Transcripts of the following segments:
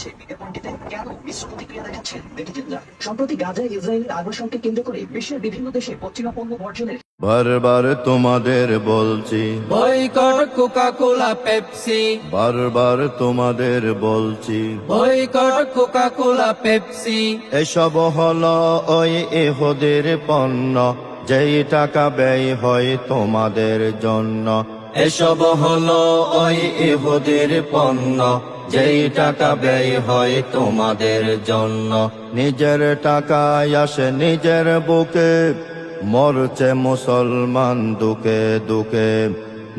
চলছে বিজ্ঞাপনটিতে কেন মিশ্র প্রতিক্রিয়া দেখাচ্ছেন নেটিজেনরা? সম্প্রতি গাজায় ইসরায়েলের আগ্রাসনকে কেন্দ্র করে বিশ্বের বিভিন্ন দেশে পশ্চিমা পণ্য বর্জনের বারবার তোমাদের বলছি, বয়কট কোকা কোলা পেপসি, বারবার তোমাদের বলছি, বয়কট কোকা কোলা পেপসি। এসব হলো ওই ইহুদির পণ্য, যেই টাকা ব্যয় হয় তোমাদের জন্য। এসব হলো ওই ইহুদির পণ্য, যেই টাকা ব্যয় হয় তোমাদের জন্য। নিজের টাকায় আসে নিজের বুকে, মরছে মুসলমান দুকে দুকে।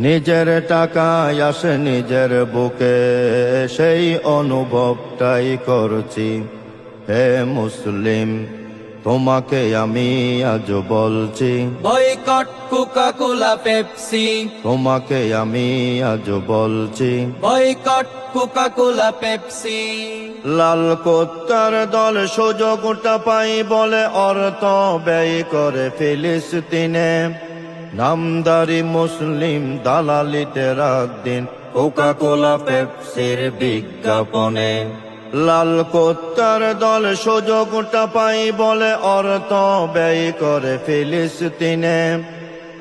নিজের টাকায় আসে নিজের বুকে, সেই অনুভবটাই করছি। হে মুসলিম, তোমাকে আমি আজ বলছি, বয়কট কোকা কোলা পেপসি, তোমাকে আমি আজ বলছি। Boycott Coca Cola Pepsi. লাল কুত্তার দল সুযোগটা পাই বলে অর্থ ব্যয় করে ফিলিস্তিনে। নামদারি মুসলিম দালালিতে রাত দিন কোকা কোলা পেপসির বিজ্ঞাপনে। লাল কুত্তার দল সুযোগটা পাই বলে অর্থ ব্যয় করে ফিলিস্তিনে।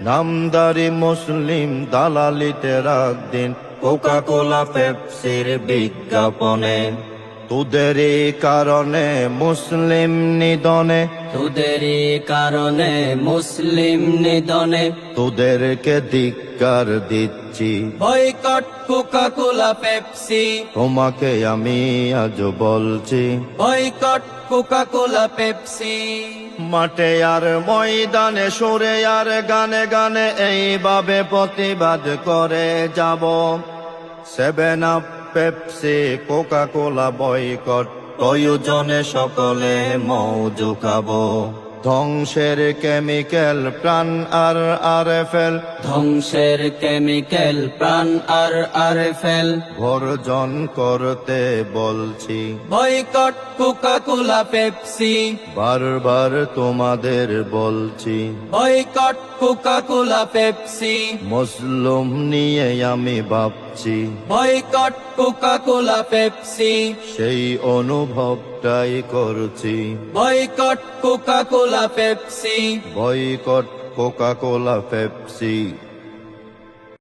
নামদারি মুসলিম দালালিতে রাত দিন কোকা কোলা পেপসির বিজ্ঞাপনে। তোদেরই কারণে মুসলিম নিধনে, তোদেরই কারণে মুসলিম নিধনে। তোদেরকে ধিক্কার দিচ্ছি, বয়কট কোকা কোলা পেপসি, তোমাকে আমি আজ বলছি। Boycott Coca Cola Pepsi. মাঠে আর ময়দানে সুরে আর গানে গানে এইভাবে প্রতিবাদ করে যাব। 7 up, Pepsi, Coca Cola boycott, প্রয়োজনে সকলে মৌজু খাবো। ধ্বংসের কেমিক্যাল প্রাণ আর ফেল, ধ্বংসের কেমিক্যাল প্রাণ আর ফেল। বর্জন করতে বলছি। বয়কট কোকা কোলা পেপসি, বারবার তোমাদের বলছি, বয়কট কোকা কোলা পেপসি। মুসলিম নিয়ে আমি ভাবছি, বয়কট কোকা কোলা পেপসি, সেই অনুভবটাই করছি। Boycott Coca Cola Pepsi. Boycott Coca Cola Pepsi.